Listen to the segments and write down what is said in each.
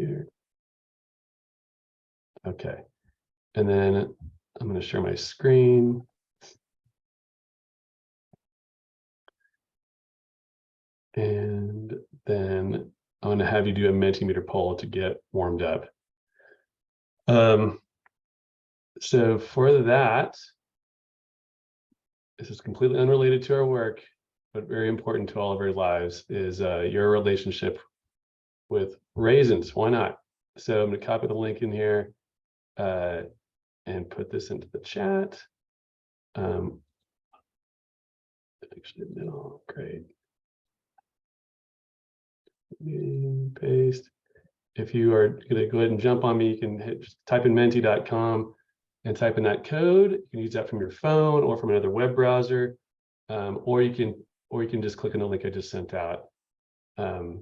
here. Okay. And then I'm going to share my screen. And then I'm going to have you do a Mentimeter poll to get warmed up. So for that, this is completely unrelated to our work, but very important to all of our lives, is your relationship with raisins. Why not? So I'm going to copy the link in here and put this into the chat. Actually, no, great. Paste. If you are going to go ahead and jump on me, you can type in menti.com and type in that code. You can use that from your phone or from another web browser, or you can just click on the link I just sent out. Yeah,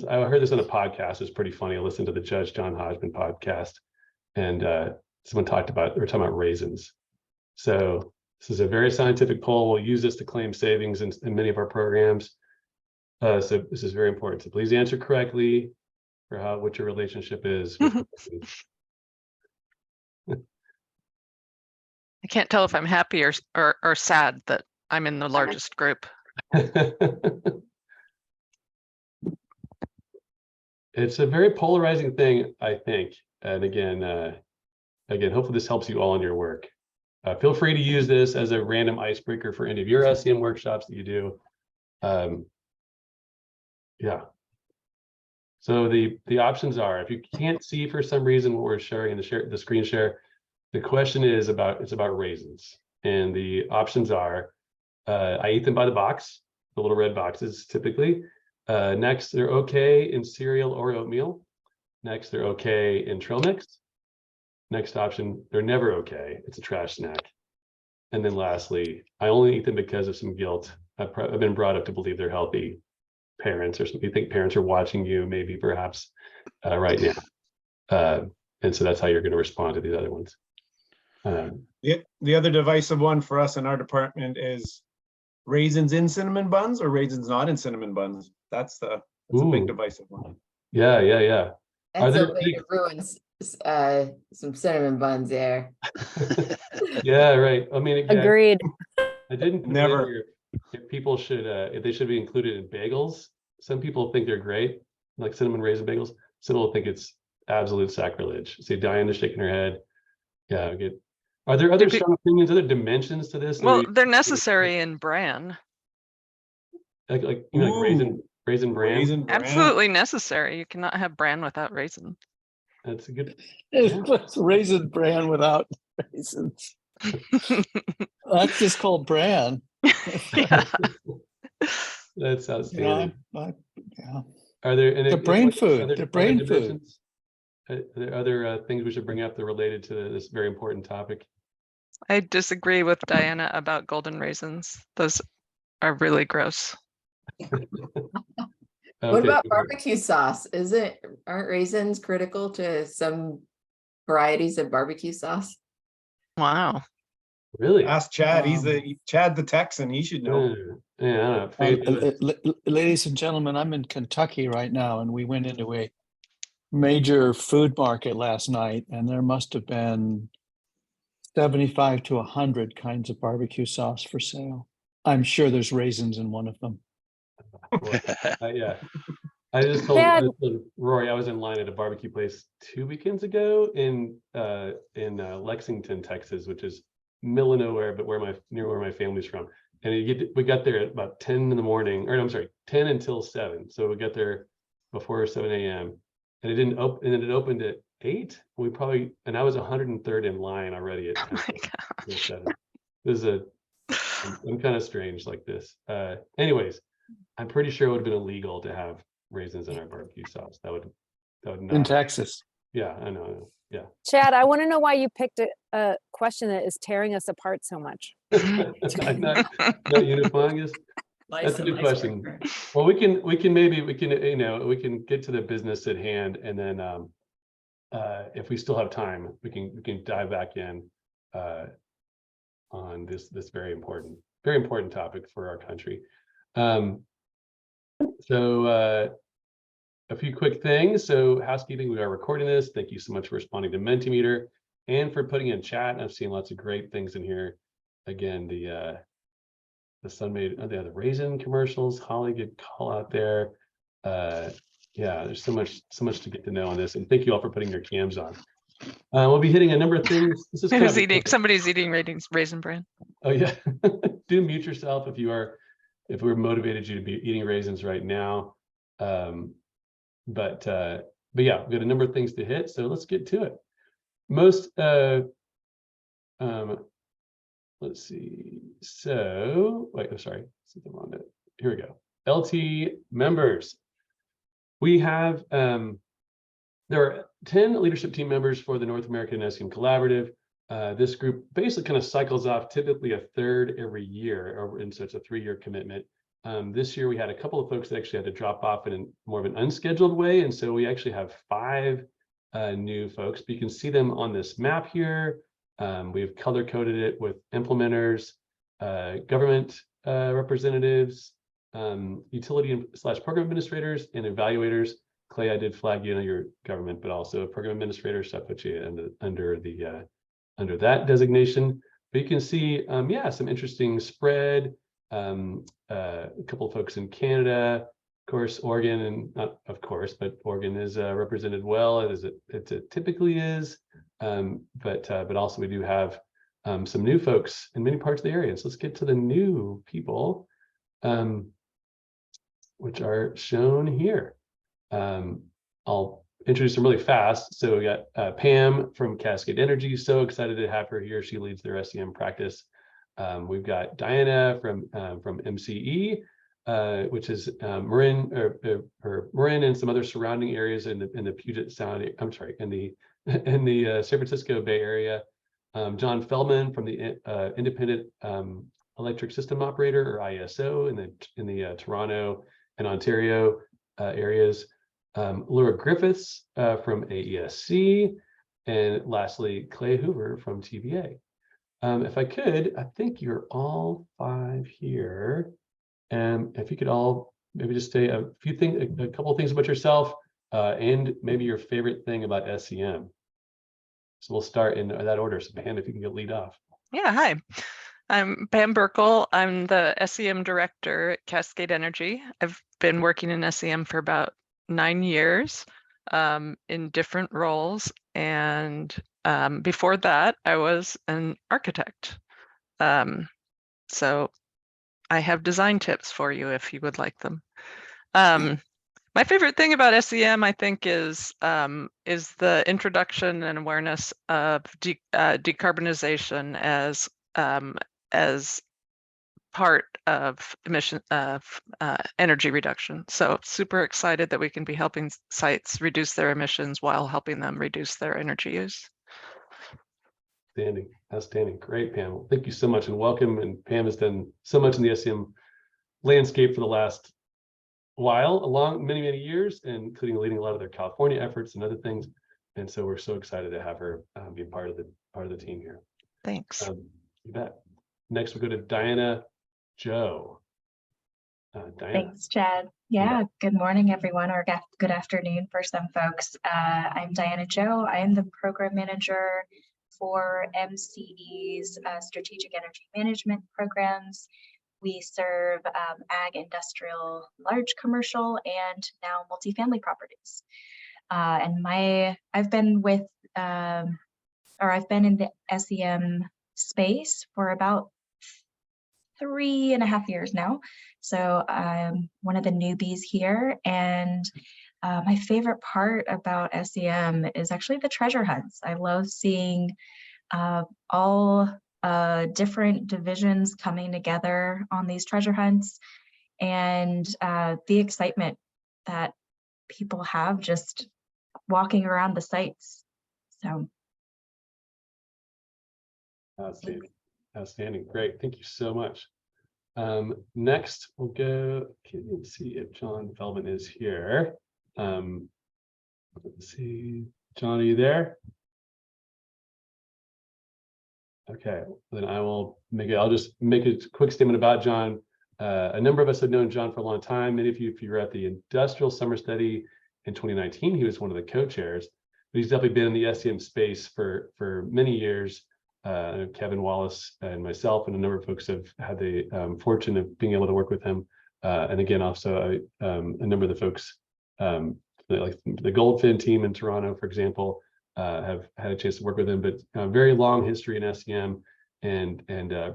I heard this on a podcast. It's pretty funny. I listened to the Judge John Hodgman podcast, and someone talked about raisins. So this is a very scientific poll. We'll use this to claim savings in many of our programs. So this is very important. So please answer correctly for what your relationship is with I can't tell if I'm happy or sad that I'm in the largest group. It's a very polarizing thing, I think. And again, hopefully this helps you all in your work. Feel free to use this as a random icebreaker for any of your SEM workshops that you do. Yeah. So the options are, if you can't see for some reason what we're sharing in the screen share, the question is about raisins, and the options are, I eat them by the box, the little red boxes typically. Next, they're okay in cereal or oatmeal. Next, they're okay in trail mix. Next option, they're never okay. It's a trash snack. And then lastly, I only eat them because of some guilt. I've been brought up to believe they're healthy. Parents or something, you think parents are watching you, maybe perhaps right now. And so that's how you're going to respond to these other ones. The other divisive one for us in our department is raisins in cinnamon buns or raisins not in cinnamon buns. That's a big divisive one. Yeah. That's a way to ruin some cinnamon buns there. Yeah, right. I mean, again, agreed. I didn't never. If people should, if they should be included in bagels. Some people think they're great, like cinnamon raisin bagels. Some people think it's absolute sacrilege. See, Diana's shaking her head. Yeah, good. Are there other strong opinions, other dimensions to this? Well, they're necessary in bran. Like raisin bran? Absolutely necessary. You cannot have bran without raisin. That's a good. It's raisin bran without raisins. That's just called bran. Yeah. That's outstanding. Yeah. Are there the brain food? The brain food. Are there other things we should bring up that are related to this very important topic? I disagree with Diana about golden raisins. Those are really gross. What about barbecue sauce? Aren't raisins critical to some varieties of barbecue sauce? Wow. Really? Ask Chad. He's Chad the Texan. He should know. Yeah. Ladies and gentlemen, I'm in Kentucky right now, and we went into a major food market last night, and there must have been 75 to 100 kinds of barbecue sauce for sale. I'm sure there's raisins in one of them. Yeah. I just told Rory I was in line at a barbecue place 2 weekends ago in Lexington, Texas, which is middle of nowhere, but near where my family's from. And we got there at about 10 in the morning, or no, I'm sorry, 10 until 7. So we got there before 7 a.m. and it didn't open, and then it opened at 8. And I was 103rd in line already at 10. Oh 7. I'm kind of strange like this. Anyways, I'm pretty sure it would have been illegal to have raisins in our barbecue sauce. That would not. In Texas. Yeah, I know. Yeah. Chad, I want to know why you picked a question that is tearing us apart so much. not unifying us. That's a good question. Well, we can get to the business at hand, and then if we still have time, we can dive back in on this very important topic for our country. So a few quick things. So housekeeping, we are recording this. Thank you so much for responding to Mentimeter and for putting in chat. I've seen lots of great things in here. Again, the Sunmade, the raisin commercials, Holly, good call out there. Yeah, there's so much to get to know on this. And thank you all for putting your cams on. We'll be hitting a number of things. This is kind Who's of eating? Somebody's eating Raisin Bran. Oh yeah, do mute yourself if we're motivated you to be eating raisins right now. But yeah, we've got a number of things to hit, so let's get to it. Let's see. So wait, I'm sorry, something wrong there. Here we go. LT members. We have there are 10 leadership team members for the North American NASEMC Collaborative. This group basically kind of cycles off typically a third every year, and so it's a 3-year commitment. This year we had a couple of folks that actually had to drop off in more of an unscheduled way, and so we actually have 5 new folks. But you can see them on this map here. We've color coded it with implementers, government representatives, utility/program administrators, and evaluators. Clay, I did flag you on your government, but also program administrator, so I put you under that designation. But you can see, yeah, some interesting spread. A couple of folks in Canada, of course, Oregon, and not of course, but Oregon is represented well as it typically is. But also we do have some new folks in many parts of the area. So let's get to the new people, which are shown here. I'll introduce them really fast. So we got Pam from Cascade Energy. So excited to have her here. She leads their SEM practice. We've got Diana from MCE, which is Marin and some other surrounding areas in the Puget Sound. I'm sorry, in the San Francisco Bay Area. John Feldman from the Independent Electric System Operator, or ISO, in the Toronto and Ontario areas. Laura Griffiths from AESC, and lastly, Clay Hoover from TVA. If I could, I think you're all 5 here. And if you could all maybe just say a couple of things about yourself, and maybe your favorite thing about SEM. So we'll start in that order. So Pam, if you can lead off. Yeah, hi. I'm Pam Burkle. I'm the SEM director at Cascade Energy. I've been working in SEM for about 9 years in different roles. And before that, I was an architect. So I have design tips for you if you would like them. My favorite thing about SEM, I think, is the introduction and awareness of decarbonization as part of energy reduction. So super excited that we can be helping sites reduce their emissions while helping them reduce their energy use. Outstanding, great, Pam. Thank you so much and welcome. And Pam has done so much in the SEM landscape for the last along many years, including leading a lot of their California efforts and other things. And so we're so excited to have her be part of the team here. Thanks. You bet. Next, we go to Diana Joe. Diana. Thanks, Chad. Yeah, good morning, everyone, or good afternoon for some folks. I'm Diana Joe. I am the program manager for MCE's Strategic Energy Management programs. We serve ag, industrial, large commercial, and now multifamily properties. And I've been in the SEM space for about 3.5 years now. So I'm one of the newbies here. And my favorite part about SEM is actually the treasure hunts. I love seeing all different divisions coming together on these treasure hunts, and the excitement that people have just walking around the sites. So Outstanding, great, thank you so much. Next we'll go, let's see if John Feldman is here. Let's see, John, are you there? Okay, then I'll just make a quick statement about John. A number of us have known John for a long time. Many of you, if you were at the Industrial Summer Study in 2019, he was one of the co-chairs. But he's definitely been in the SEM space for many years. Kevin Wallace and myself and a number of folks have had the fortune of being able to work with him. And again, also a number of the folks, like the Goldfin team in Toronto, for example, have had a chance to work with him. But very long history in SEM, and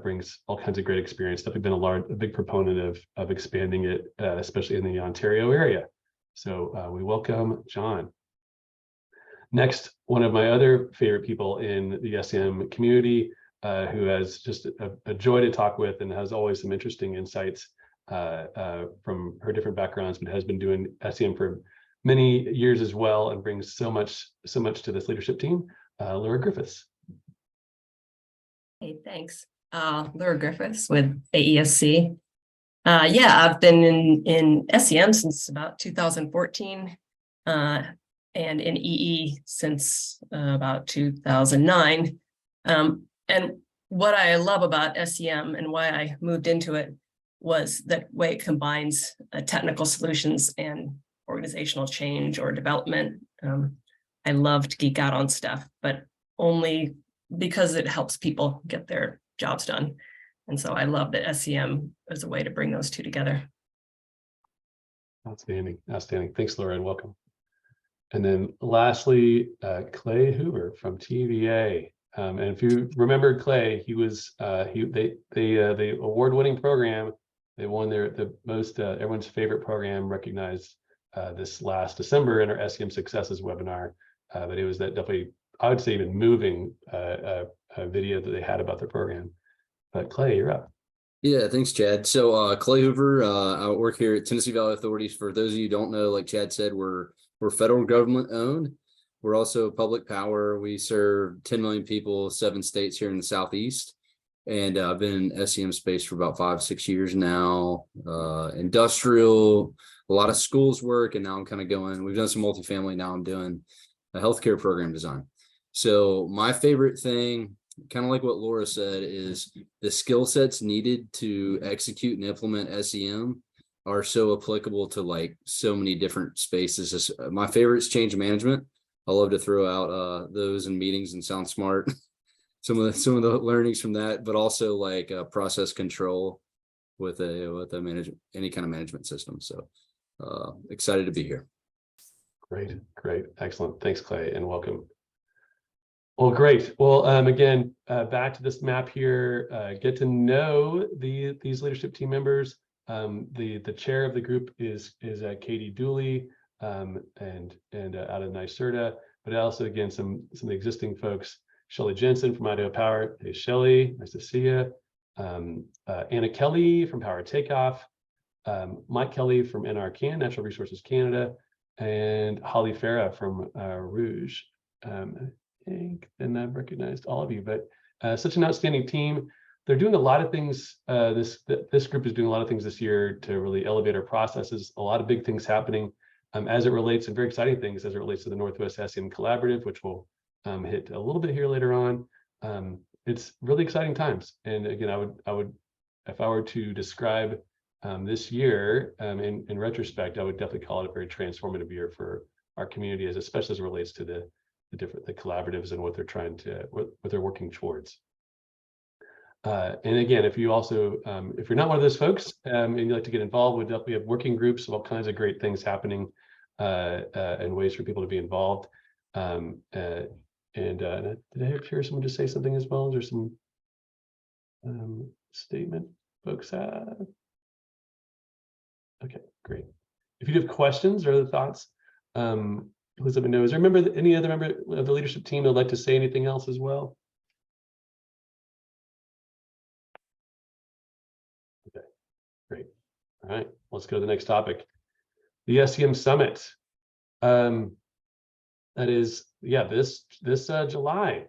brings all kinds of great experience. Definitely been a big proponent of expanding it, especially in the Ontario area. So we welcome John. Next, one of my other favorite people in the SEM community, who has just a joy to talk with and has always some interesting insights from her different backgrounds, but has been doing SEM for many years as well, and brings so much to this leadership team. Laura Griffiths. Hey, thanks. Laura Griffiths with AESC. Yeah, I've been in SEM since about 2014, and in EE since about 2009. And what I love about SEM and why I moved into it was that way it combines technical solutions and organizational change or development. I love to geek out on stuff, but only because it helps people get their jobs done. And so I love that SEM as a way to bring those two together. Outstanding. Thanks, Laura, and welcome. And then lastly, Clay Hoover from TVA. And if you remember Clay, he was the award-winning program. They won the most everyone's favorite program recognized this last December in our SEM Successes webinar. But it was that definitely, I would say, even moving video that they had about their program. But Clay, you're up. Yeah, thanks, Chad. So Clay Hoover, I work here at Tennessee Valley Authorities. For those of you who don't know, like Chad said, we're federal government owned. We're also public power. We serve 10 million people, 7 states here in the Southeast. And I've been in SEM space for about 5-6 years now. Industrial, a lot of schools work, and now I'm kind of going, we've done some multifamily, now I'm doing a healthcare program design. So my favorite thing, kind of like what Laura said, is the skill sets needed to execute and implement SEM are so applicable to like so many different spaces. My favorite is change management. I love to throw out those in meetings and sound smart. some of the learnings from that, but also like process control with a management, any kind of management system. So excited to be here. Great, excellent. Thanks, Clay, and welcome. Well, great. Well, again, back to this map here. Get to know these leadership team members. The chair of the group is Katie Dooley, and out of NYSERDA, but also again some of the existing folks. Shelley Jensen from Idaho Power. Hey, Shelley, nice to see you. Anna Kelly from Power Takeoff. Mike Kelly from NRCan, Natural Resources Canada, and Holly Farah from Rouge. I think, and I've recognized all of you, but such an outstanding team. They're doing a lot of things. This group is doing a lot of things this year to really elevate our processes. A lot of big things happening as it relates, and very exciting things as it relates to the Northwest SEM Collaborative, which we'll hit a little bit here later on. It's really exciting times. And again, I would, if I were to describe this year in retrospect, I would definitely call it a very transformative year for our community, especially as it relates to the collaboratives and what they're what they're working towards. And again, if you also, if you're not one of those folks and you'd like to get involved, we have working groups of all kinds of great things happening and ways for people to be involved. Did I hear someone just say something as well? Is there some statement folks have? Okay, great. If you have questions or other thoughts, please let me know. Is there any other member of the leadership team that would like to say anything else as well? Okay, great. All right, let's go to the next topic. The SEM Summit. That is, yeah, this July.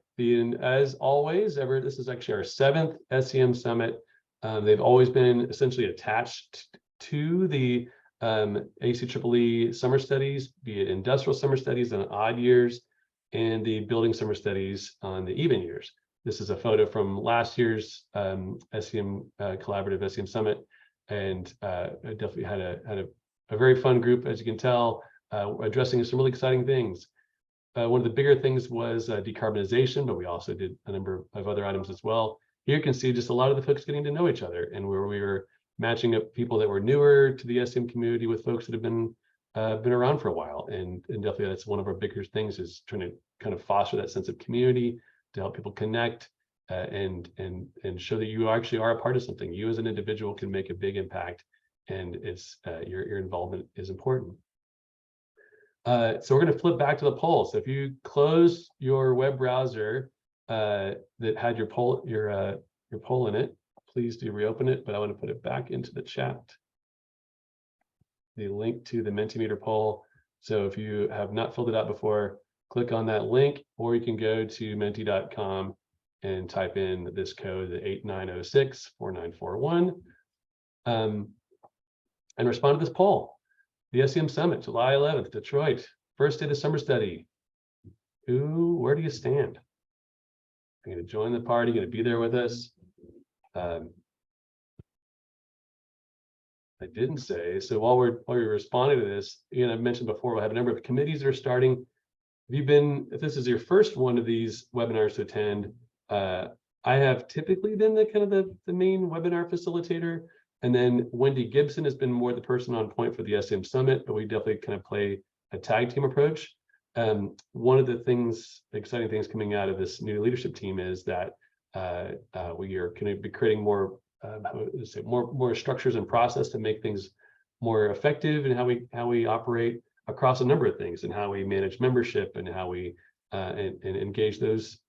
As always, this is actually our 7th SEM Summit. They've always been essentially attached to the ACEEE summer studies, be it industrial summer studies on odd years and the building summer studies on the even years. This is a photo from last year's SEM Collaborative SEM Summit. and I definitely had a very fun group, as you can tell, addressing some really exciting things. One of the bigger things was decarbonization, but we also did a number of other items as well. Here you can see just a lot of the folks getting to know each other, and where we were matching up people that were newer to the SEM community with folks that have been around for a while. And definitely that's one of our bigger things, is trying to kind of foster that sense of community to help people connect and show that you actually are a part of something. You as an individual can make a big impact, and it's your involvement is important. So we're going to flip back to the poll. So if you close your web browser that had your poll in it, please do reopen it, but I want to put it back into the chat. The link to the Mentimeter poll. So if you have not filled it out before, click on that link, or you can go to menti.com and type in this code, the 8906-4941, and respond to this poll. The SEM Summit, July 11th, Detroit, first day of the summer study. Where do you stand? Are you going to join the party? Going to be there with us? I didn't say. So while we're responding to this, again, I've mentioned before, we'll have a number of committees that are starting. If this is your first one of these webinars to attend, I have typically been the main webinar facilitator. And then Wendy Gibson has been more the person on point for the SEM Summit, but we definitely kind of play a tag team approach. One of the exciting things coming out of this new leadership team is that we are going to be creating more structures and process to make things more effective in how we operate across a number of things, and how we manage membership, and how we and engage those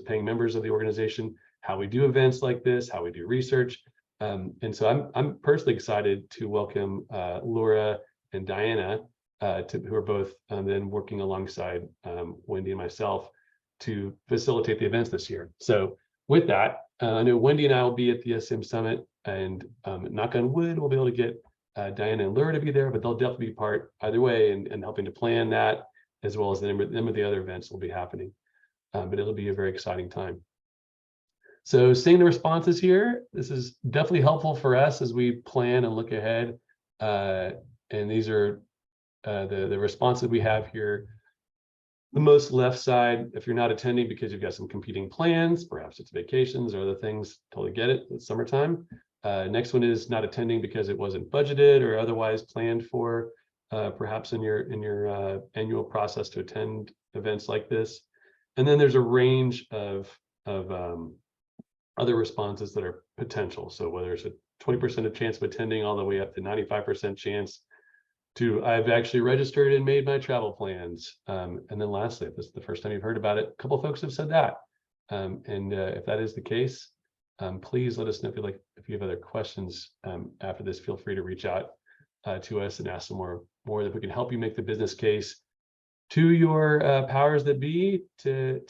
paying members of the organization, how we do events like this, how we do research. And so I'm personally excited to welcome Laura and Diana, who are both then working alongside Wendy and myself to facilitate the events this year. So with that, I know Wendy and I will be at the SEM Summit, and knock on wood, we'll be able to get Diana and Laura to be there, but they'll definitely be part either way and helping to plan that, as well as the number of the other events will be happening. But it'll be a very exciting time. So seeing the responses here, this is definitely helpful for us as we plan and look ahead. And these are the responses we have here. The most left side, if you're not attending because you've got some competing plans, perhaps it's vacations or other things, totally get it, it's summertime. Next one is not attending because it wasn't budgeted or otherwise planned for, perhaps in your annual process to attend events like this. And then there's a range of other responses that are potential. So whether it's a 20% of chance of attending all the way up to 95% chance to I've actually registered and made my travel plans. And then lastly, if this is the first time you've heard about it, a couple of folks have said that. If that is the case, please let us know if you have other questions after this. Feel free to reach out to us and ask some more that we can help you make the business case to your powers that be to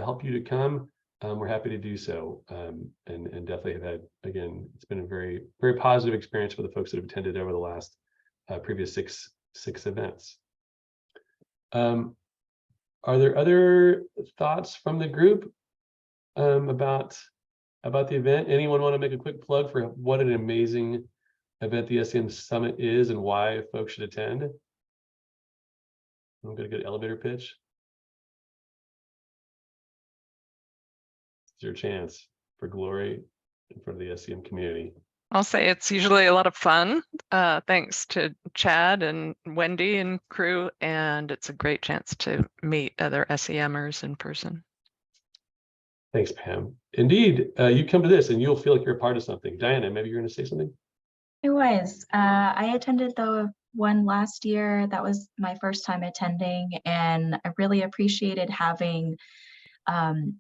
help you to come. We're happy to do so, and definitely have had, again, it's been a very, very positive experience for the folks that have attended over the last previous six events. Are there other thoughts from the group about the event? Anyone want to make a quick plug for what an amazing event the SEM Summit is and why folks should attend? I'm going to get an elevator pitch. It's your chance for glory in front of the SEM community. I'll say it's usually a lot of fun, thanks to Chad and Wendy and crew, and it's a great chance to meet other SEMers in person. Thanks, Pam. Indeed, you come to this and you'll feel like you're a part of something. Diana, maybe you're going to say something? It was. I attended the one last year. That was my first time attending, and I really appreciated having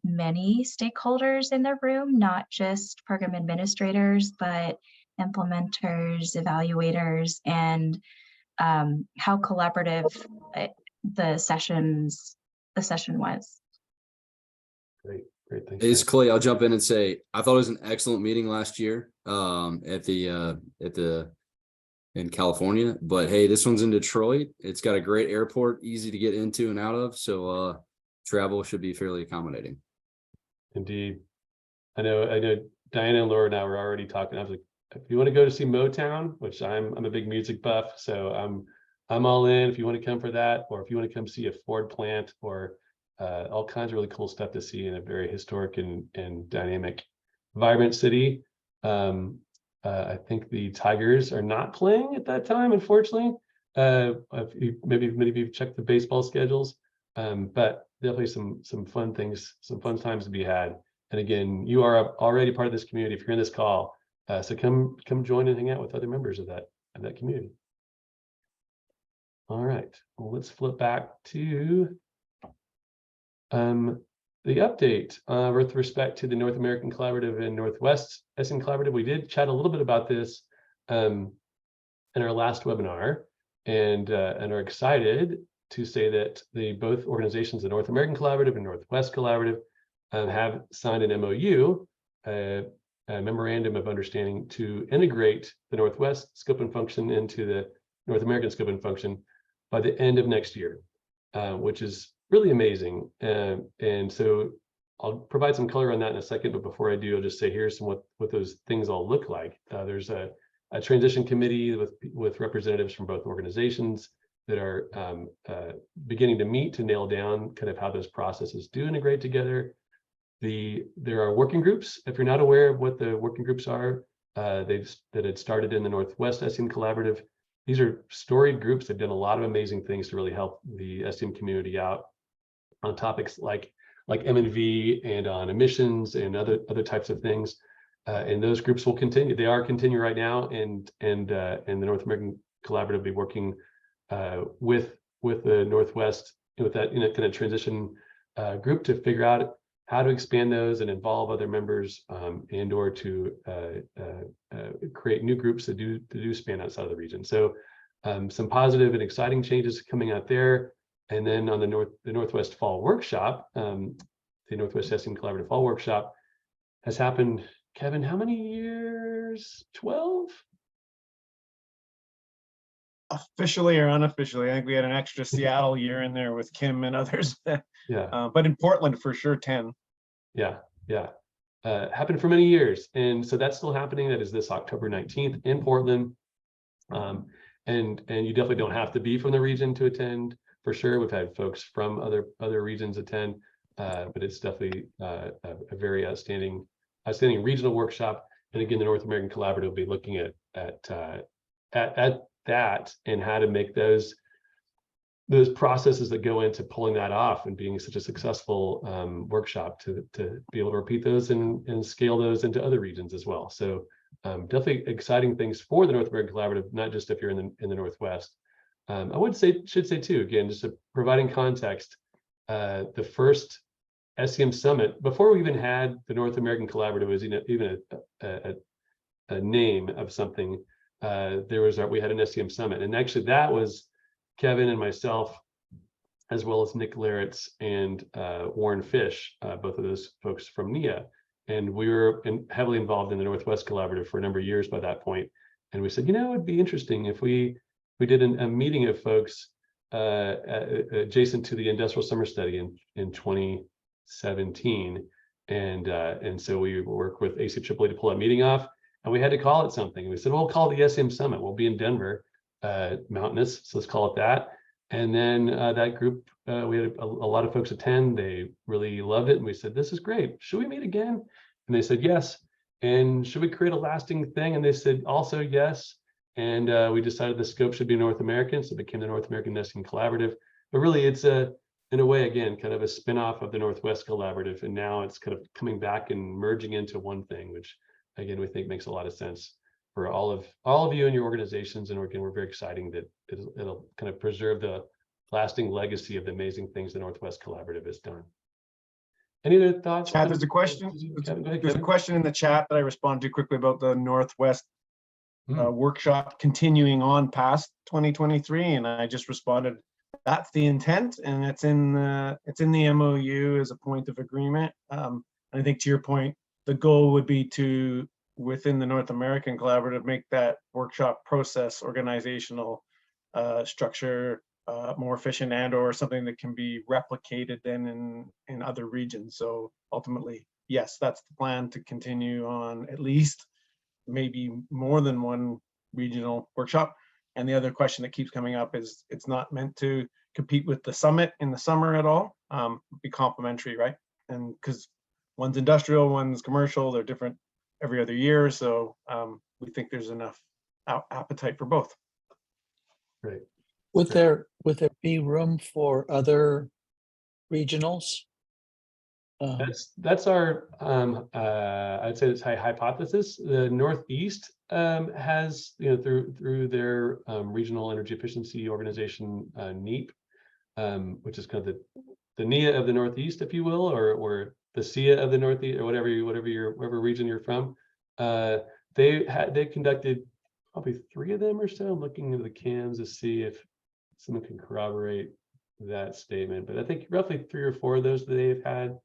many stakeholders in the room, not just program administrators, but implementers, evaluators, and how collaborative the session was. Great, thanks. It's Clay. I'll jump in and say I thought it was an excellent meeting last year in California. But hey, this one's in Detroit. It's got a great airport, easy to get into and out of. So travel should be fairly accommodating. Indeed. I know Diana and Laura and I were already talking. I was like, if you want to go to see Motown, which I'm a big music buff, so I'm all in if you want to come for that, or if you want to come see a Ford plant or all kinds of really cool stuff to see in a very historic and dynamic, vibrant city. I think the Tigers are not playing at that time, unfortunately. Maybe many of you have checked the baseball schedules, but definitely some fun things, some fun times to be had. And again, you are already part of this community if you're in this call. So come join and hang out with other members of that community. All right, well, let's flip back to the update with respect to the North American Collaborative and Northwest SEM Collaborative. We did chat a little bit about this in our last webinar, and are excited to say that both organizations, the North American Collaborative and Northwest Collaborative, have signed an MOU, a memorandum of understanding, to integrate the Northwest scope and function into the North American scope and function by the end of next year, which is really amazing. And so I'll provide some color on that in a second, but before I do, I'll just say here's what those things all look like. There's a transition committee with representatives from both organizations that are beginning to meet to nail down kind of how those processes do integrate together. There are working groups. If you're not aware of what the working groups are, that had started in the Northwest SEM Collaborative. These are storied groups. They've done a lot of amazing things to really help the SEM community out on topics like M&V and on emissions and other types of things. And those groups will continue. They are continuing right now, and the North American Collaborative will be working with the Northwest, with that kind of transition group, to figure out how to expand those and involve other members, and or to create new groups that do span outside of the region. So some positive and exciting changes coming out there. And then on the Northwest Fall Workshop, the Northwest SEM Collaborative Fall Workshop has happened, Kevin, how many years? 12? Officially or unofficially, I think we had an extra Seattle year in there with Kim and others. Yeah. But in Portland, for sure, 10. Yeah. Happened for many years. And so that's still happening. That is this October 19th in Portland. And you definitely don't have to be from the region to attend, for sure. We've had folks from other regions attend, but it's definitely a very outstanding regional workshop. And again, the North American Collaborative will be looking at that and how to make those processes that go into pulling that off and being such a successful workshop to be able to repeat those and scale those into other regions as well. So definitely exciting things for the North American Collaborative, not just if you're in the Northwest. I should say too, again, just providing context, the first SEM Summit, before we even had the North American Collaborative, was even a name of something. We had an SEM Summit, and actually that was Kevin and myself, as well as Nick Laritz and Warren Fish, both of those folks from NIA. And we were heavily involved in the Northwest Collaborative for a number of years by that point. And we said, it'd be interesting if we did a meeting of folks adjacent to the Industrial Summer Study in 2017. And so we worked with ACEEAA to pull that meeting off, and we had to call it something. And we said, well, we'll call it the SEM Summit. We'll be in Denver, mountainous, so let's call it that. And then that group, we had a lot of folks attend. They really loved it, and we said, this is great, should we meet again? And they said yes. And should we create a lasting thing? And they said also yes. And we decided the scope should be North American, so it became the North American SEM Collaborative. But really, it's in a way, again, kind of a spin-off of the Northwest Collaborative, and now it's kind of coming back and merging into one thing, which again, we think makes a lot of sense for all of you and your organizations. And again, we're very exciting that it'll kind of preserve the lasting legacy of the amazing things the Northwest Collaborative has done. Any other thoughts? Chad, there's a question. There's a question in the chat that I responded to quickly about the Northwest workshop continuing on past 2023, and I just responded, that's the intent, and it's in the MOU as a point of agreement. I think to your point, the goal would be to, within the North American Collaborative, make that workshop process, organizational structure more efficient, and or something that can be replicated then in other regions. So ultimately, yes, that's the plan, to continue on at least maybe more than one regional workshop. And the other question that keeps coming up is it's not meant to compete with the summit in the summer at all. Be complementary, right? And because one's industrial, one's commercial, they're different every other year. So we think there's enough appetite for both. Great. Would there be room for other regionals? That's our I'd say it's a hypothesis. The Northeast has, through their regional energy efficiency organization, NEEP, which is kind of the NIA of the Northeast, if you will, or the SIA of the Northeast, or whatever region you're from. They conducted probably 3 of them or so. I'm looking into the cams to see if someone can corroborate that statement, but I think roughly 3 or 4 of those that they've had.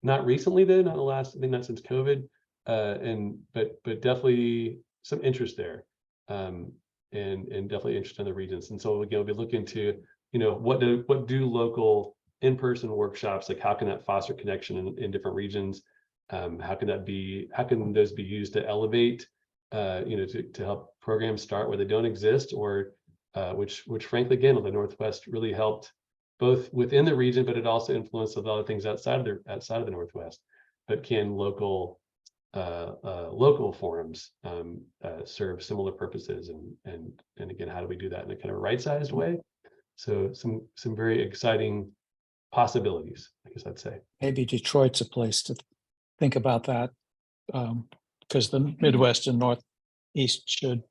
Not recently though, not the last, I think not since COVID, but definitely some interest there, and definitely interest in the regions. And so again, we'll be looking to, what do local in-person workshops, like how can that foster connection in different regions? How can those be used to elevate, to help programs start where they don't exist, or which frankly, again, the Northwest really helped both within the region, but it also influenced a lot of things outside of the Northwest. But can local forums serve similar purposes, and again, how do we do that in a kind of right-sized way? So some very exciting possibilities, I guess I'd say. Maybe Detroit's a place to think about that, because the Midwest and Northeast should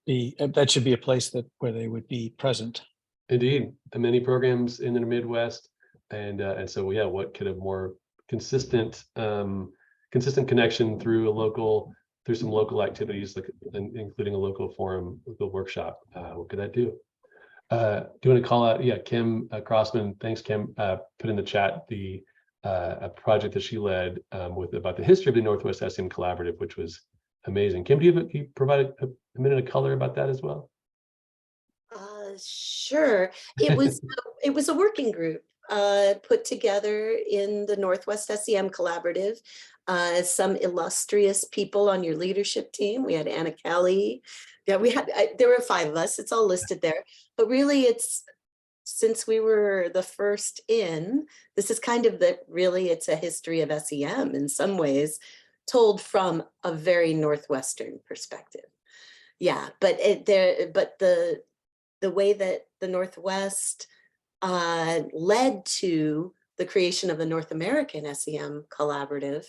be a place where they would be present. Indeed, the many programs in the Midwest, and so yeah, what could a more consistent connection through some local activities, like including a local forum, local workshop. What could that do? Do you want to call out? Yeah, Kim Crossman. Thanks, Kim. Put in the chat a project that she led about the history of the Northwest SEM Collaborative, which was amazing. Kim, can you provide a minute of color about that as well? Sure. It was a working group put together in the Northwest SEM Collaborative. Some illustrious people on your leadership team. We had Anna Kelly. Yeah, there were 5 of us. It's all listed there. But really, since we were the first in, this is kind of it's a history of SEM in some ways, told from a very Northwestern perspective. Yeah, but the way that the Northwest led to the creation of the North American SEM Collaborative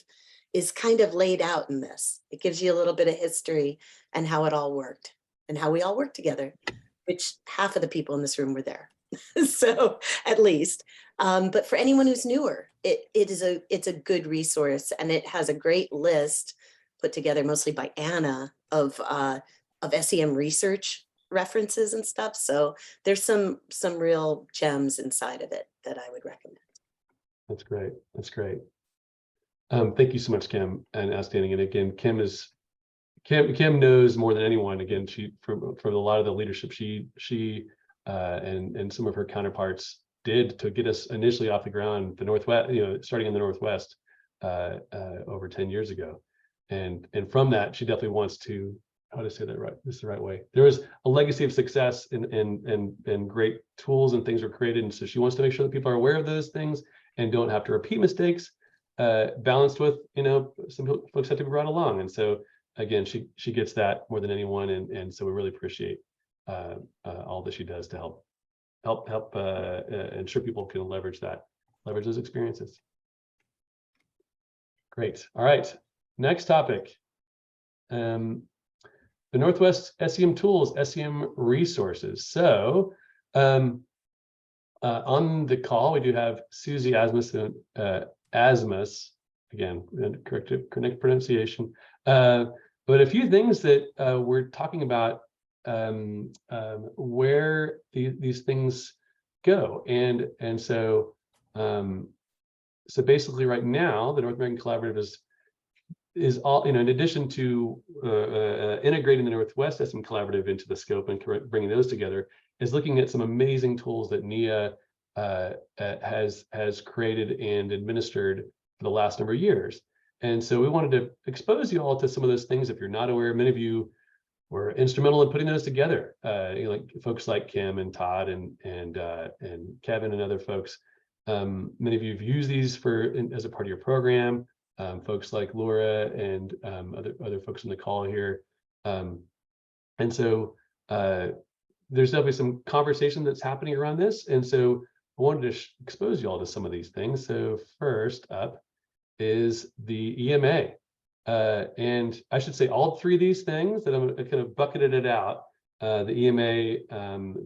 is kind of laid out in this. It gives you a little bit of history and how it all worked and how we all worked together, which half of the people in this room were there. So at least, but for anyone who's newer, it's a good resource, and it has a great list put together mostly by Anna of SEM research references and stuff. So there's some real gems inside of it that I would recommend. That's great. That's great. Thank you so much, Kim, and outstanding. And again, Kim knows more than anyone. Again, she from a lot of the leadership she and some of her counterparts did to get us initially off the ground, the Northwest, starting in the Northwest over 10 years ago. And from that, she definitely wants to, how to say that right, this is the right way. There is a legacy of success and great tools and things were created. And so she wants to make sure that people are aware of those things and don't have to repeat mistakes, balanced with, some folks have to be brought along. And so again, she gets that more than anyone. And so we really appreciate all that she does to help ensure people can leverage those experiences. Great. All right. Next topic. The Northwest SEM tools, SEM resources. So on the call, we do have Susie Asmus, again, correct pronunciation. But a few things that we're talking about where these things go. And so basically right now, the North American Collaborative is all, in addition to integrating the Northwest SEM Collaborative into the scope and bringing those together, is looking at some amazing tools that NIA has created and administered for the last number of years. And so we wanted to expose you all to some of those things. If you're not aware, many of you were instrumental in putting those together. Like folks like Kim and Todd and Kevin and other folks. Many of you have used these as a part of your program. Folks like Laura and other folks on the call here. And so there's definitely some conversation that's happening around this. And so I wanted to expose you all to some of these things. So first up is the EMA. And I should say all three of these things that I'm kind of bucketed it out, the EMA,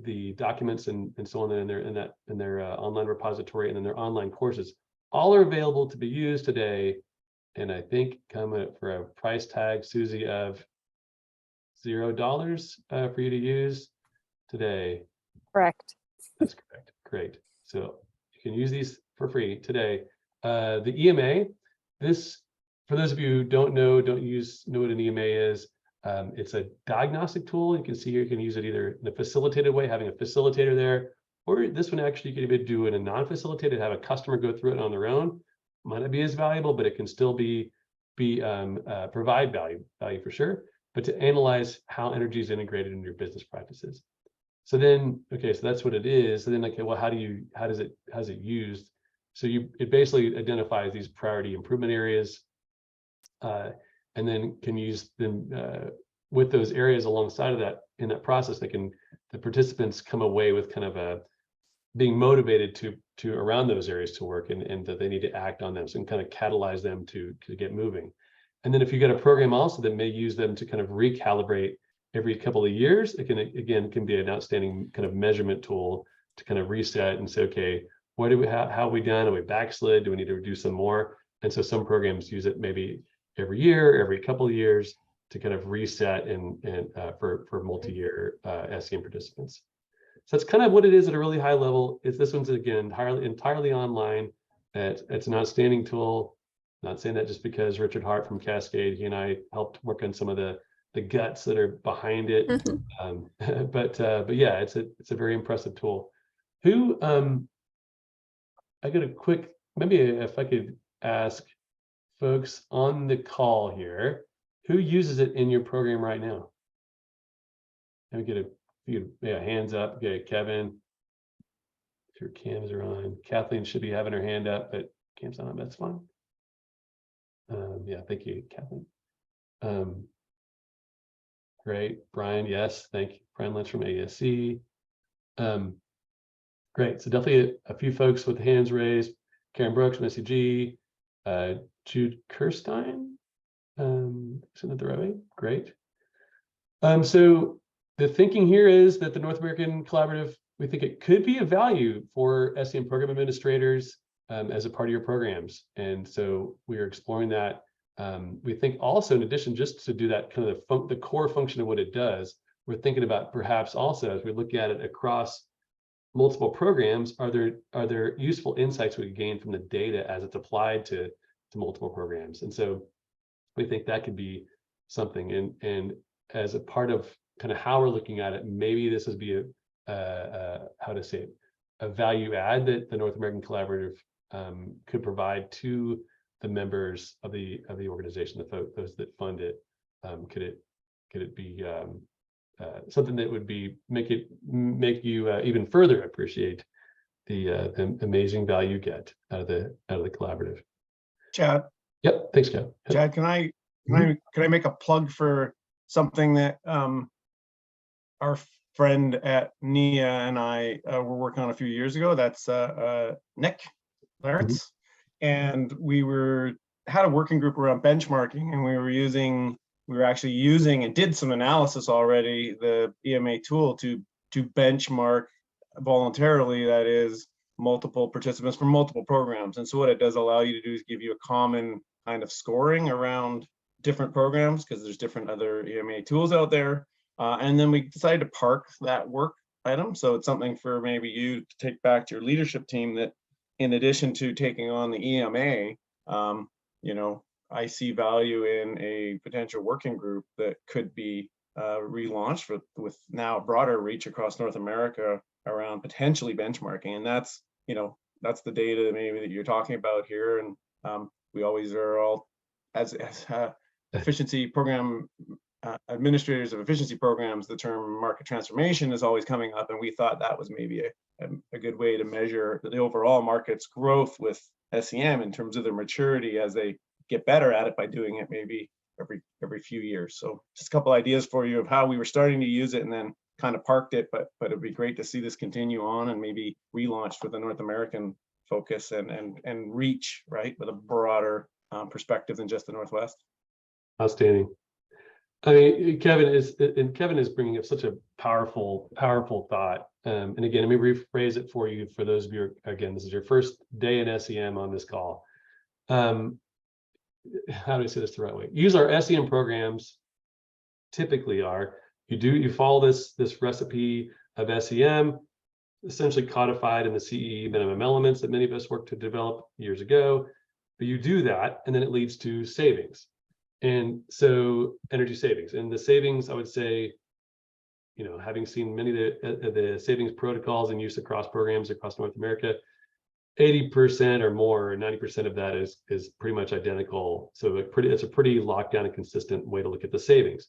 the documents and so on in their online repository, and then their online courses, all are available to be used today. And I think come for a price tag, Susie, of $0 for you to use today. Correct. That's correct. Great. So you can use these for free today. The EMA, this, for those of you who don't know what an EMA is, it's a diagnostic tool. You can see here, you can use it either in a facilitated way, having a facilitator there, or this one actually you can even do it in a non-facilitated, have a customer go through it on their own. Might not be as valuable, but it can still provide value for sure, but to analyze how energy is integrated in your business practices. So then, okay, so that's what it is. So then, okay, well, how's it used? So it basically identifies these priority improvement areas, and then can use them with those areas alongside of that. In that process, the participants come away with kind of being motivated to around those areas to work, and that they need to act on them, so and kind of catalyze them to get moving. And then if you get a program also that may use them to kind of recalibrate every couple of years, it can be an outstanding kind of measurement tool to kind of reset and say, okay, how have we done? Are we backslid? Do we need to do some more? And so some programs use it maybe every year, every couple of years to kind of reset and for multi-year SEM participants. So that's kind of what it is at a really high level. This one's again entirely online. It's an outstanding tool. Not saying that just because Richard Hart from Cascade, he and I helped work on some of the guts that are behind it. But yeah, it's a very impressive tool. I got a quick, maybe if I could ask folks on the call here, who uses it in your program right now? Let me get a few hands up. Okay, Kevin, if your cams are on. Kathleen should be having her hand up, but cam's not on, that's fine. Yeah, thank you, Kathleen. Great, Brian, yes, thank you. Brian Lynch from ASC. Great, so definitely a few folks with hands raised. Karen Brooks from SCG, Jude Kirstein, isn't it the right way? Great. So the thinking here is that the North American Collaborative, we think it could be of value for SEM program administrators as a part of your programs. And so we are exploring that. We think also, in addition, just to do that kind of the core function of what it does, we're thinking about perhaps also, as we look at it across multiple programs, are there useful insights we gain from the data as it's applied to multiple programs? And so we think that could be something. And as a part of kind of how we're looking at it, maybe this would be a value add that the North American Collaborative could provide to the members of the organization, those that fund it. Could it be something that would make you even further appreciate the amazing value you get out of the collaborative? Chad. Yep. Thanks, Kev. Chad, can I make a plug for something that our friend at NIA and I were working on a few years ago? That's Nick Laritz. And we had a working group around benchmarking, and we were actually using and did some analysis already, the EMA tool to benchmark voluntarily, that is, multiple participants from multiple programs. And so what it does allow you to do is give you a common kind of scoring around different programs, because there's different other EMA tools out there. And then we decided to park that work item. So it's something for maybe you to take back to your leadership team, that in addition to taking on the EMA, I see value in a potential working group that could be relaunched with now a broader reach across North America around potentially benchmarking. And that's the data maybe that you're talking about here. And we always are all as efficiency program administrators of efficiency programs, the term market transformation is always coming up, and we thought that was maybe a good way to measure the overall market's growth with SEM in terms of their maturity as they get better at it by doing it maybe every few years. So just a couple ideas for you of how we were starting to use it and then kind of parked it, but it'd be great to see this continue on and maybe relaunched with a North American focus and reach, right, with a broader perspective than just the Northwest. Outstanding. I mean, Kevin is bringing up such a powerful thought. And again, let me rephrase it for you. For those of you, again, this is your first day in SEM on this call. How do I say this the right way? Use our SEM programs. Typically, you follow this recipe of SEM, essentially codified in the CE minimum elements that many of us worked to develop years ago. But you do that, and then it leads to savings. And so energy savings, and the savings, I would say, you know, having seen many of the savings protocols in use across programs across North America, 80% or more, 90% of that is pretty much identical. So it's a pretty locked down and consistent way to look at the savings.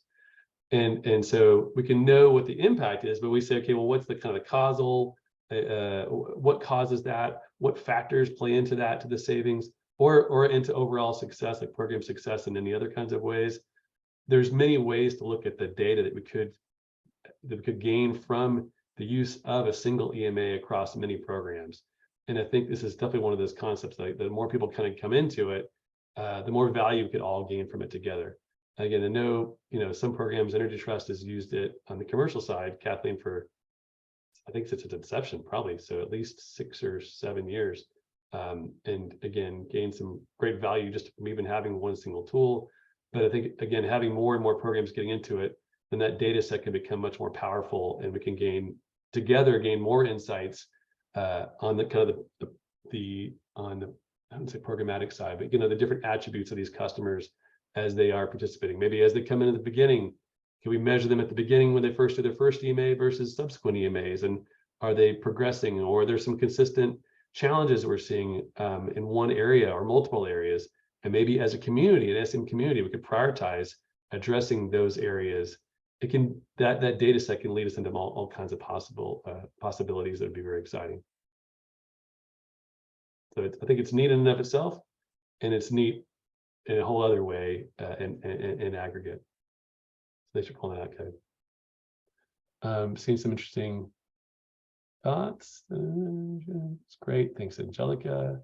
And so we can know what the impact is, but we say, okay, well, what's the kind of causal, what causes that? What factors play into that, to the savings? Or into overall success, like program success in any other kinds of ways. There's many ways to look at the data that we could gain from the use of a single EMA across many programs. And I think this is definitely one of those concepts, like the more people kind of come into it, the more value we could all gain from it together. Again, I know, you know, some programs, Energy Trust has used it on the commercial side, Kathleen, for, I think since its inception, probably, so at least 6 or 7 years. And again, gain some great value just from even having one single tool. But I think, again, having more and more programs getting into it, then that data set can become much more powerful, and we can gain more insights on the kind of on the, I wouldn't say programmatic side, but, you know, the different attributes of these customers as they are participating. Maybe as they come in at the beginning, can we measure them at the beginning when they first do their first EMA versus subsequent EMAs? And are they progressing, or there's some consistent challenges we're seeing in one area or multiple areas? And maybe as a community, an SM community, we could prioritize addressing those areas. That data set can lead us into all kinds of possibilities that would be very exciting. So I think it's neat in and of itself, and it's neat in a whole other way in aggregate. So thanks for calling that out, Kevin. Seeing some interesting thoughts. It's great. Thanks, Angelica.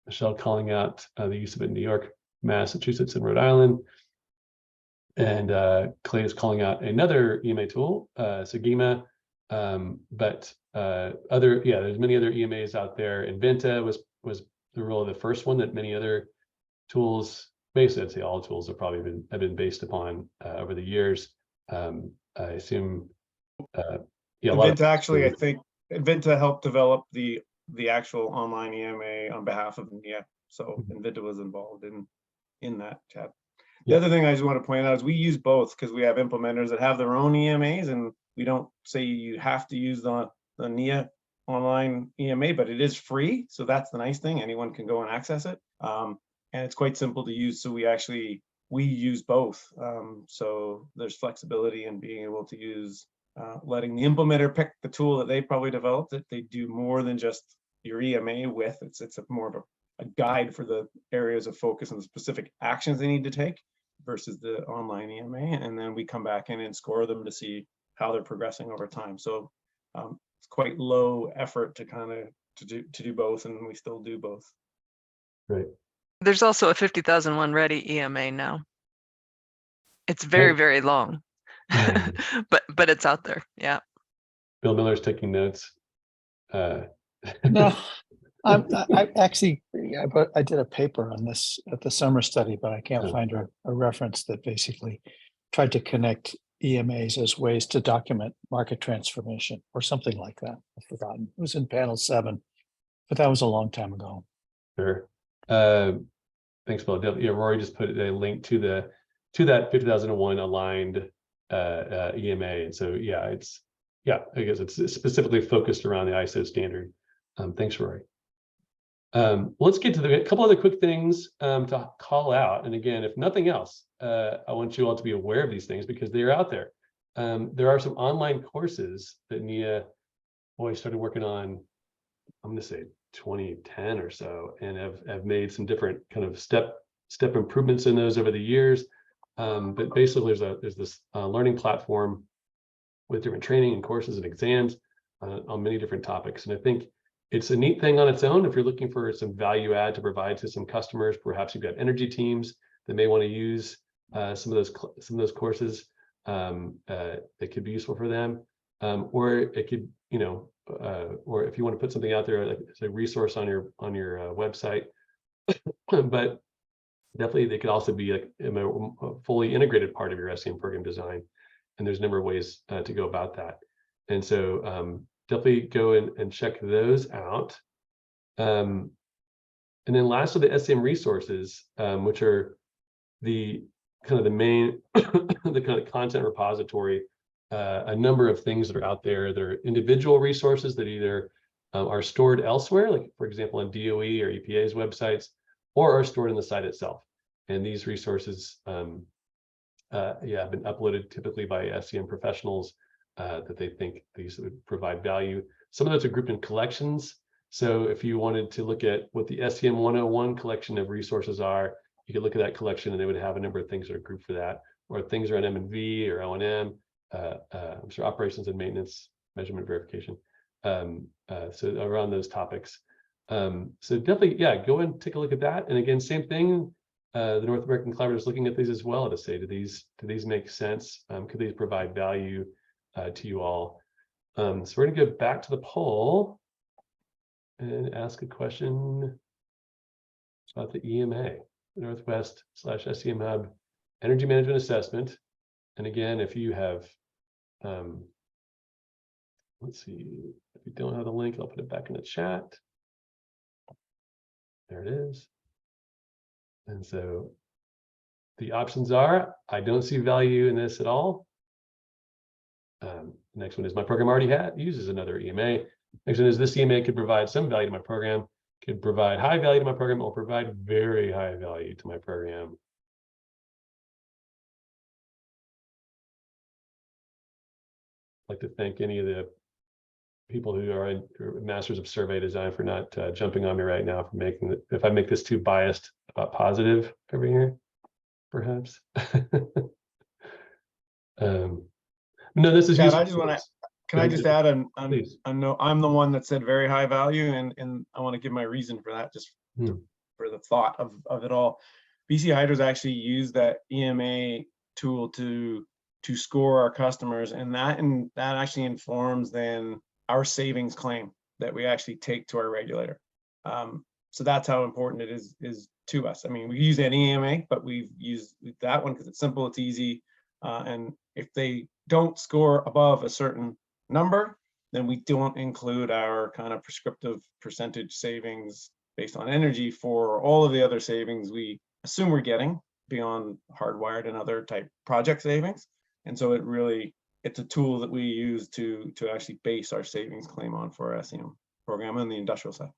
Michelle calling out the use of it in New York, Massachusetts, and Rhode Island. And Clay is calling out another EMA tool, Sagema. But there's many other EMAs out there. Inventa was the really the first one that many other tools, basically I'd say all tools have probably been based upon over the years. I assume Inventa, actually, I think Inventa helped develop the actual online EMA on behalf of NIA. So Inventa was involved in that chat. The other thing I just want to point out is we use both, because we have implementers that have their own EMAs, and we don't say you have to use the NIA online EMA, but it is free. So that's the nice thing. Anyone can go and access it. And it's quite simple to use. So we use both. So there's flexibility in being able to use, letting the implementer pick the tool that they probably developed, that they do more than just your EMA with. It's more of a guide for the areas of focus and the specific actions they need to take versus the online EMA. And then we come back in and score them to see how they're progressing over time. So it's quite low effort to kind of to do both, and we still do both. Right. There's also a 50,001 ready EMA now. It's very, very long, but it's out there. Yeah. Bill Miller's taking notes. No, I actually, I did a paper on this at the summer study, but I can't find a reference that basically tried to connect EMAs as ways to document market transformation or something like that. I've forgotten. It was in panel 7, but that was a long time ago. Sure. Thanks, Bill. Yeah, Rory just put a link to that 50,001 aligned EMA. And so I guess it's specifically focused around the ISO standard. Thanks, Rory. Let's get to a couple other quick things to call out. And again, if nothing else, I want you all to be aware of these things because they are out there. There are some online courses that Nia started working on, I'm going to say 2010 or so, and have made some different kind of step improvements in those over the years. But basically, there's this learning platform with different training and courses and exams on many different topics. And I think it's a neat thing on its own. If you're looking for some value add to provide to some customers, perhaps you've got energy teams that may want to use some of those courses that could be useful for them, or it could, or if you want to put something out there like as a resource on your website. But definitely, they could also be like a fully integrated part of your SEM program design. And there's a number of ways to go about that. And so definitely go and check those out. And then lastly, the SEM resources, which are the kind of the main, the kind of content repository, a number of things that are out there. There are individual resources that either are stored elsewhere, like for example, on DOE or EPA's websites, or are stored in the site itself. And these resources, have been uploaded typically by SEM professionals that they think these would provide value. Some of those are grouped in collections. So if you wanted to look at what the SEM 101 collection of resources are, you could look at that collection and they would have a number of things that are grouped for that, or things around M&V or O&M, I'm sure operations and maintenance, measurement verification. So around those topics. So definitely, go and take a look at that. And again, same thing. The North American Collaborative is looking at these as well to say, do these make sense? Could these provide value to you all? So we're going to go back to the poll and ask a question about the EMA, the Northwest/SEM Hub Energy Management Assessment. And again, if you have, let's see, if you don't have the link, I'll put it back in the chat. There it is. And so the options are, I don't see value in this at all. Next one is my program already uses another EMA. Next one is this EMA could provide some value to my program, could provide high value to my program, or provide very high value to my program. I'd like to thank any of the people who are masters of survey design for not jumping on me right now for making it, if I make this too biased about positive over here, perhaps. No, this is Chad, useful. I just want to, can I just add a note? I'm the one that said very high value, and I want to give my reason for that, just for the thought of it all. BC Hydro's actually used that EMA tool to score our customers, and that actually informs then our savings claim that we actually take to our regulator. So that's how important it is to us. I mean, we use that EMA, but we've used that one because it's simple, it's easy, and if they don't score above a certain number, then we don't include our kind of prescriptive percentage savings based on energy for all of the other savings we assume we're getting beyond hardwired and other type project savings. And so it's a tool that we use to actually base our savings claim on for our SEM program on the industrial side.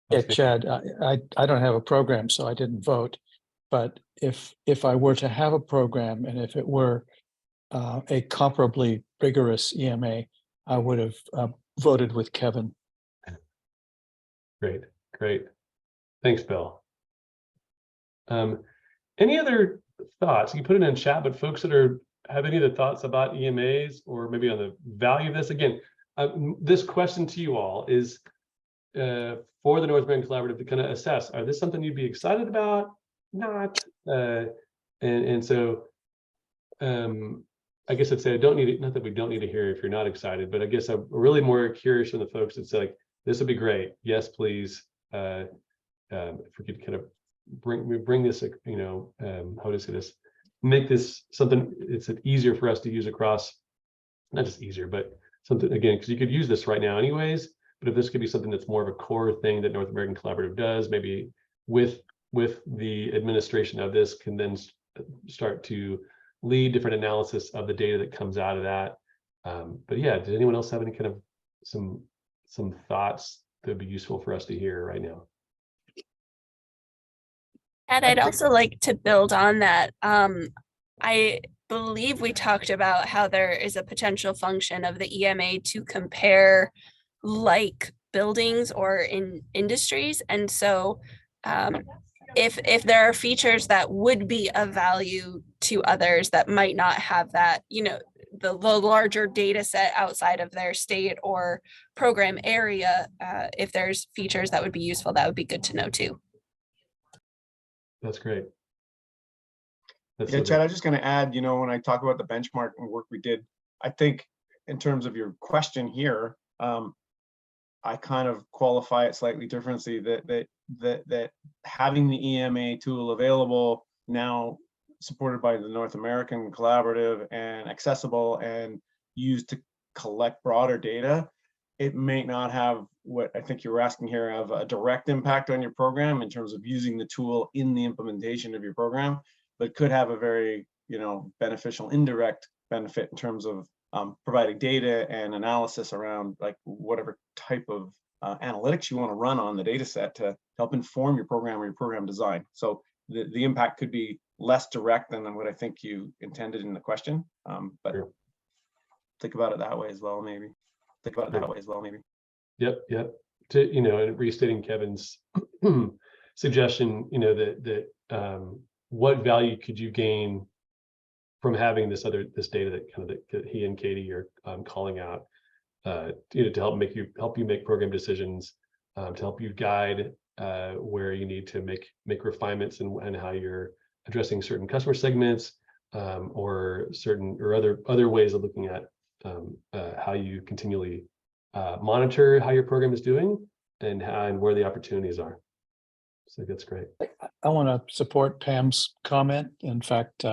Yeah, Chad, I don't have a program, so I didn't vote. But if I were to have a program, and if it were a comparably rigorous EMA, I would have voted with Kevin. Great. Thanks, Bill. Any other thoughts? You can put it in chat, but folks that have any other thoughts about EMAs or maybe on the value of this? Again, this question to you all is for the North American Collaborative to kind of assess, are this something you'd be excited about? Not. And so I guess I'd say I don't need it, not that we don't need to hear if you're not excited, but I guess I'm really more curious from the folks that say like, this would be great. Yes, please. If we could kind of bring this, how to say this, make this something it's easier for us to use across, not just easier, but something, again, because you could use this right now anyways, but if this could be something that's more of a core thing that North American Collaborative does, maybe with the administration of this can then start to lead different analysis of the data that comes out of that. But yeah, did anyone else have any kind of some thoughts that'd be useful for us to hear right now. And I'd also like to build on that. I believe we talked about how there is a potential function of the EMA to compare like buildings or in industries. And so if there are features that would be of value to others that might not have that, you know, the larger data set outside of their state or program area, if there's features that would be useful, that would be good to know too. That's great. That's Yeah, so Chad, good. I'm just going to add, you know, when I talk about the benchmarking work we did, I think in terms of your question here, I kind of qualify it slightly differently, that having the EMA tool available now, supported by the North American Collaborative and accessible and used to collect broader data, it may not have what I think you're asking here of a direct impact on your program in terms of using the tool in the implementation of your program, but could have a very, you know, beneficial indirect benefit in terms of providing data and analysis around like whatever type of analytics you want to run on the data set to help inform your program or your program design. So the impact could be less direct than what I think you intended in the question, but Sure. think about it that way as well, maybe. Think about it that way as well, maybe. Yep. To, you know, and restating Kevin's suggestion, you know, that what value could you gain from having this data that kind of that he and Katie are calling out, you know, to help you make program decisions, to help you guide where you need to make refinements and how you're addressing certain customer segments, or other ways of looking at how you continually monitor how your program is doing and where the opportunities are. So that's great. I want to support Pam's comment. In fact,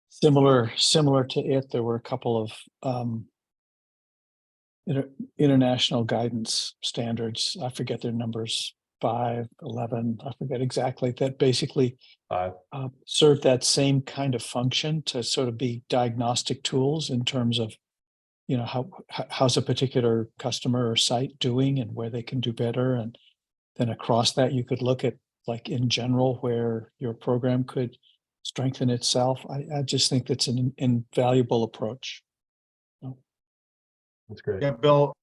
similar to it, there were a couple of international guidance standards. I forget their numbers, 5, 11, I forget exactly, that basically serve that same kind of function to sort of be diagnostic tools in terms of, you know, how's a particular customer or site doing and where they can do better. And then across that, you could look at, like, in general, where your program could strengthen itself. I just think that's an invaluable approach. That's great. Yeah, Bill,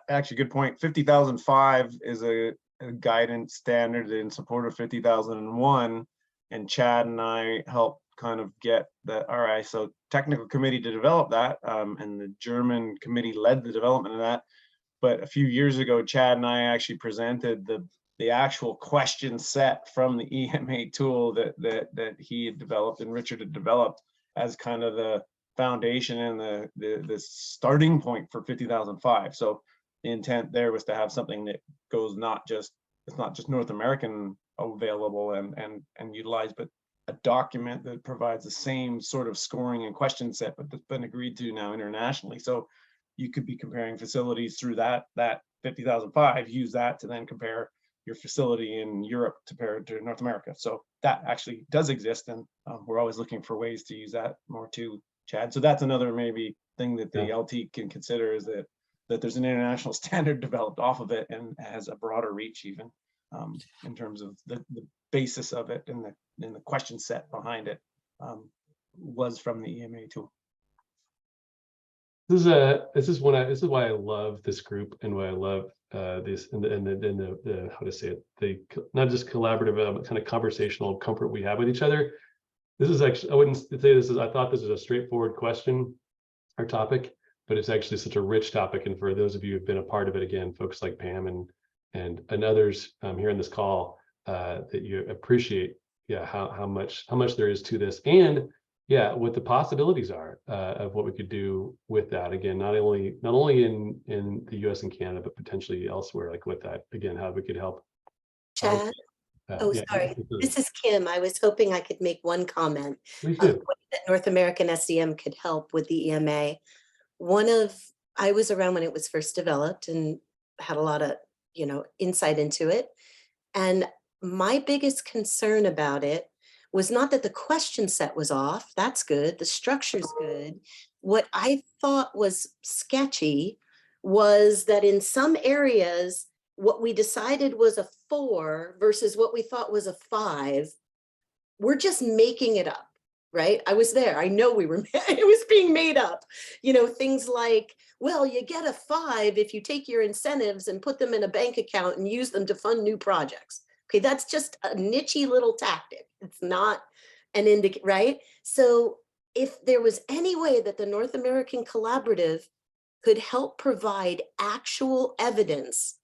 actually, good point. 50,005 is a guidance standard in support of 50,001, and Chad and I helped kind of get the ISO technical committee to develop that, and the German committee led the development of that. But a few years ago, Chad and I actually presented the actual question set from the EMA tool that he had developed and Richard had developed as kind of the foundation and the starting point for 50,005. So the intent there was to have something that goes it's not just North American available and utilized, but a document that provides the same sort of scoring and question set, but that's been agreed to now internationally. So you could be comparing facilities through that 50,005, use that to then compare your facility in Europe to North America. So that actually does exist, and we're always looking for ways to use that more too, Chad. So that's another maybe thing that the LT can consider, is that there's an international standard developed off of it and has a broader reach even in terms of the basis of it and the question set behind it was from the EMA tool. This is why I love this group and why I love this and the how to say it, the not just collaborative but kind of conversational comfort we have with each other. This is actually, I wouldn't say this is, I thought this was a straightforward question or topic, but it's actually such a rich topic. And for those of you who've been a part of it, again, folks like Pam and others here in this call, that you appreciate, how much there is to this, and what the possibilities are of what we could do with that. Again, not only in the US and Canada, but potentially elsewhere, like with that, again, how we could help. Chad? Sorry. This is Kim. I was hoping I could make one comment of the way that North American SEM could help with the EMA. I was around when it was first developed and had a lot of, insight into it. And my biggest concern about it was not that the question set was off. That's good. The structure's good. What I thought was sketchy was that in some areas, what we decided was a 4 versus what we thought was a 5, we're just making it up, right? I was there. I know we were, it was being made up. You know, things like, well, you get a 5 if you take your incentives and put them in a bank account and use them to fund new projects. Okay, that's just a nichey little tactic. It's not an indicator, right? So if there was any way that the North American Collaborative could help provide actual evidence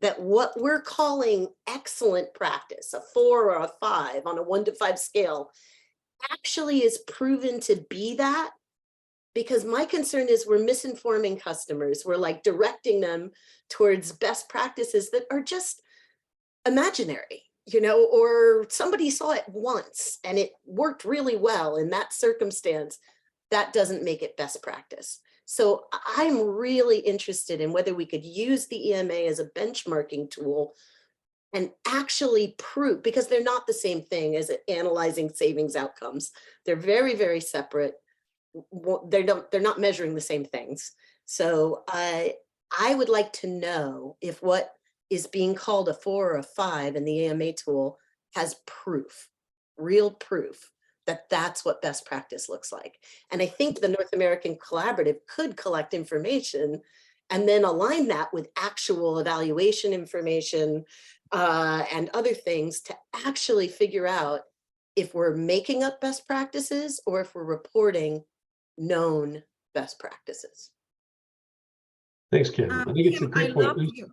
that what we're calling excellent practice, a 4 or a 5 on a 1 to 5 scale, actually is proven to be that. Because my concern is we're misinforming customers. We're like directing them towards best practices that are just imaginary, you know, or somebody saw it once and it worked really well in that circumstance. That doesn't make it best practice. So I'm really interested in whether we could use the EMA as a benchmarking tool and actually prove, because they're not the same thing as analyzing savings outcomes. They're very, very separate. They're not measuring the same things. So I would like to know if what is being called a 4 or a 5 in the EMA tool has proof, real proof, that that's what best practice looks like. And I think the North American Collaborative could collect information and then align that with actual evaluation information and other things to actually figure out if we're making up best practices or if we're reporting known best practices. Thanks, Kim. I think it's a Kim, great I point. love you.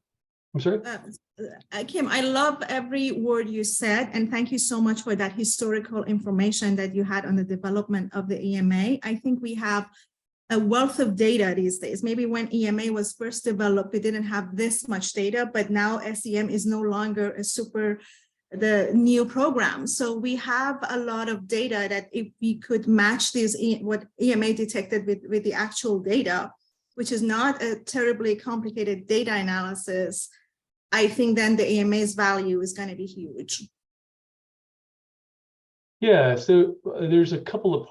I'm sorry? Kim, I love every word you said, and thank you so much for that historical information that you had on the development of the EMA. I think we have a wealth of data these days. Maybe when EMA was first developed, we didn't have this much data, but now SEM is no longer the new program. So we have a lot of data that if we could match these, what EMA detected with the actual data, which is not a terribly complicated data analysis, I think then the EMA's value is going to be huge. Yeah, so there's a couple of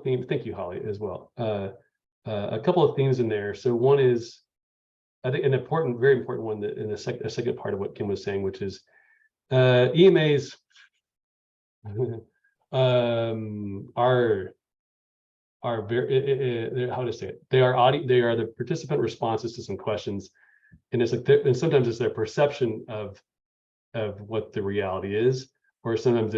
themes. Thank you, Holly, as well. A couple of themes in there. So one is, I think, an important, very important one that in the second part of what Kim was saying, which is EMAs are very, how to say it? They are the participant responses to some questions. And it's like, and sometimes it's their perception of what the reality is, or sometimes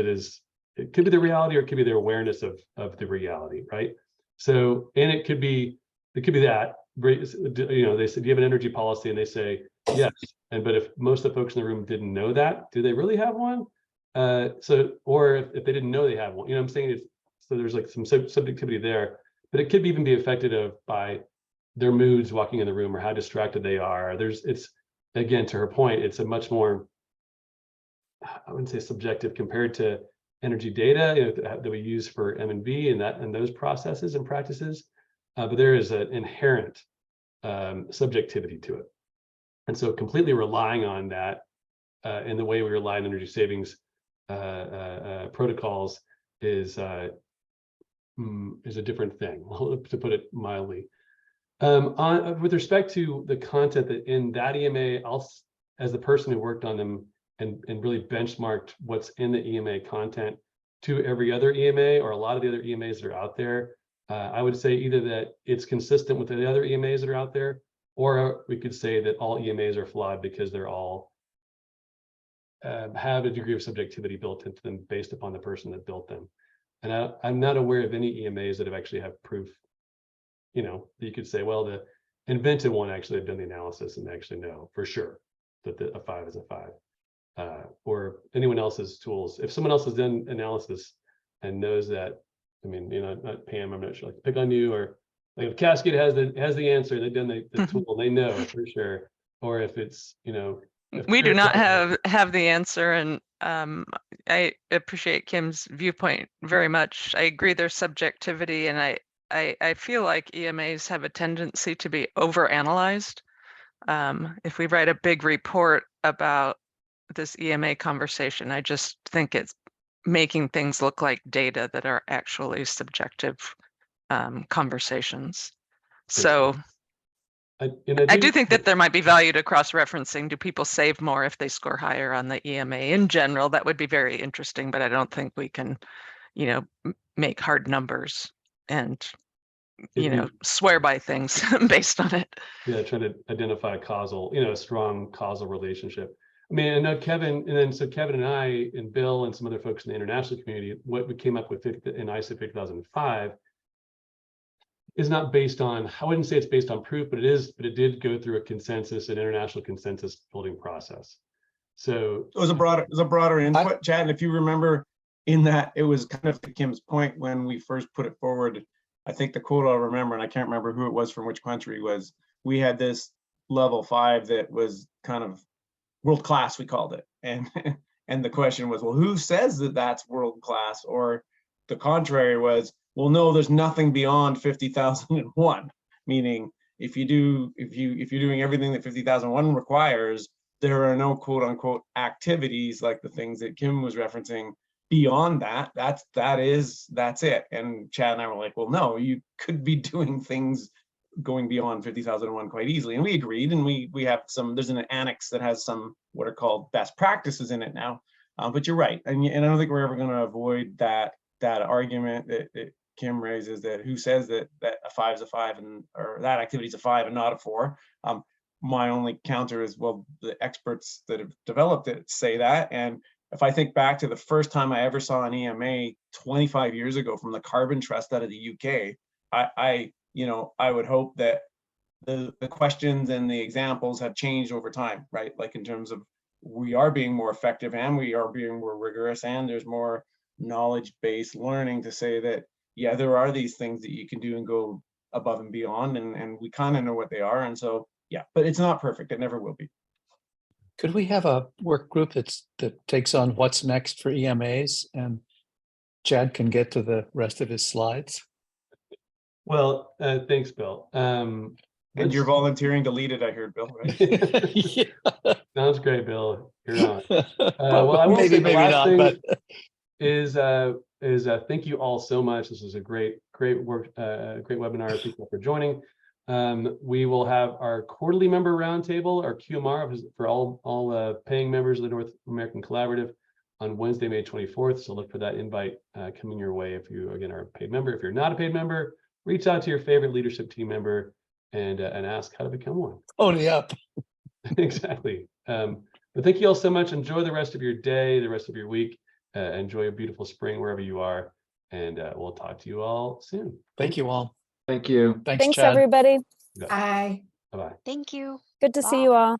it could be the reality, or it could be their awareness of the reality, right? So, and it could be that, you know, they said, do you have an energy policy? And they say, yes. But if most of the folks in the room didn't know that, do they really have one? Or if they didn't know they have one, you know what I'm saying? So there's like some subjectivity there, but it could even be affected by their moods walking in the room or how distracted they are. It's again, to her point, it's a much more, I wouldn't say subjective compared to energy data, you know, that we use for M&V and those processes and practices, but there is an inherent subjectivity to it. And so completely relying on that in the way we rely on energy savings protocols is a different thing, to put it mildly. With respect to the content that in that EMA, as the person who worked on them and really benchmarked what's in the EMA content to every other EMA or a lot of the other EMAs that are out there, I would say either that it's consistent with the other EMAs that are out there, or we could say that all EMAs are flawed because they're all have a degree of subjectivity built into them based upon the person that built them. And I'm not aware of any EMAs that have actually have proof, you know, that you could say, well, the invented one actually have done the analysis and they actually know for sure that a 5 is a 5, or anyone else's tools. If someone else has done analysis and knows that, I mean, you know, not Pam, I'm not sure, like pick on you, or like if Cascade has the answer, they've done the tool, they know for sure. Or if it's, you know, we do not have the answer, and I appreciate Kim's viewpoint very much. I agree there's subjectivity, and I feel like EMAs have a tendency to be overanalyzed. If we write a big report about this EMA conversation, I just think it's making things look like data that are actually subjective conversations. So I do think that there might be value to cross-referencing. Do people save more if they score higher on the EMA? In general, that would be very interesting, but I don't think we can, make hard numbers and, swear by things based on it. Yeah, trying to identify a strong causal relationship. I mean, I know Kevin, and then so Kevin and I and Bill and some other folks in the international community, what we came up with in ISO 5005 is not based on, I wouldn't say it's based on proof, but it did go through an international consensus building process. So it was a broader input, Chad. And if you remember in that, it was kind of to Kim's point when we first put it forward. I think the quote I'll remember, and I can't remember who it was from which country, was we had this level 5 that was kind of world class, we called it. And the question was, well, who says that that's world class? Or the contrary was, well, no, there's nothing beyond 50,001. Meaning, if you're doing everything that 50,001 requires, there are no quote unquote activities like the things that Kim was referencing beyond that. That's it. And Chad and I were like, well, no, you could be doing things going beyond 50,001 quite easily. And we agreed, and we have there's an annex that has some what are called best practices in it now. But you're right. And I don't think we're ever going to avoid that argument that Kim raises, that who says that a 5 is a 5 or that activity is a 5 and not a 4. My only counter is, well, the experts that have developed it say that. And if I think back to the first time I ever saw an EMA 25 years ago from the Carbon Trust out of the UK, I would hope that the questions and the examples have changed over time, right? Like in terms of we are being more effective and we are being more rigorous, and there's more knowledge-based learning to say that, yeah, there are these things that you can do and go above and beyond, and we kind of know what they are. And so, yeah, but it's not perfect. It never will be. Could we have a work group that takes on what's next for EMAs, and Chad can get to the rest of his slides? Well, thanks, Bill. And you're volunteering to lead it, I heard, Bill, right? Yeah. Sounds great, Bill. You're on. Well, I will say the last thing is thank you all so much. This is a great work, great webinar. Thank you all for joining. We will have our quarterly member roundtable, our QMR, for all paying members of the North American Collaborative on Wednesday, May 24th. So look for that invite coming your way if you, again, are a paid member. If you're not a paid member, reach out to your favorite leadership team member and ask how to become one. Pony up. Exactly. But thank you all so much. Enjoy the rest of your day, the rest of your week. Enjoy a beautiful spring wherever you are. And we'll talk to you all soon. Thank you all. Thank you. Thanks, Chad. everybody. Bye. Bye-bye. Thank you. Good to see you all.